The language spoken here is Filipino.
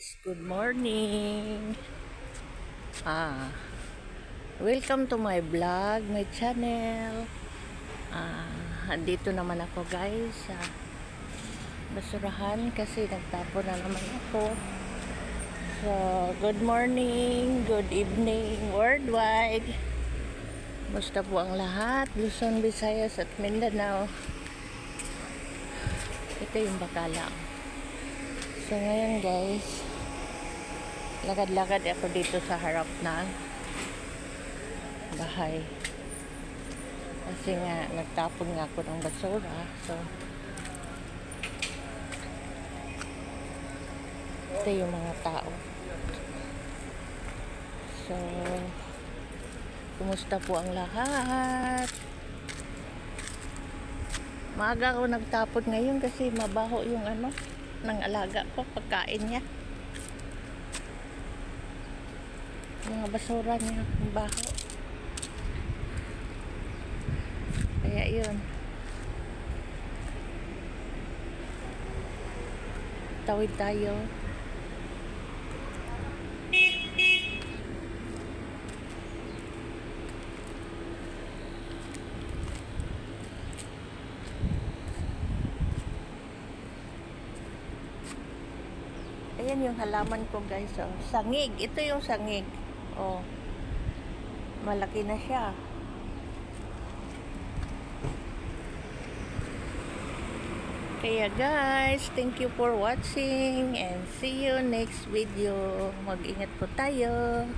guys, good morning. Ah, welcome to my vlog, my channel. Andito naman ako guys sa basurahan kasi nagtapo na naman ako. So, good morning, good evening worldwide. Basta po ang lahat, Luzon, Visayas at Mindanao. Ito yung Bakalang. So ngayon guys, lakad-lakad ako dito sa harap na bahay. Kasi nga, nagtapon nga ako ng basura. So, ito yung mga tao. So, kumusta po ang lahat? Maaga ako nagtapon ngayon kasi mabaho yung ng alaga ko, pagkain niya. Mga basura niya, baho. Kaya yun. Tawid tayo. Ayan yung halaman ko guys. Oh. Sangig. Ito yung sangig. Oh. Malaki na siya. Kaya guys, thank you for watching and see you next video. Mag-ingat po tayo.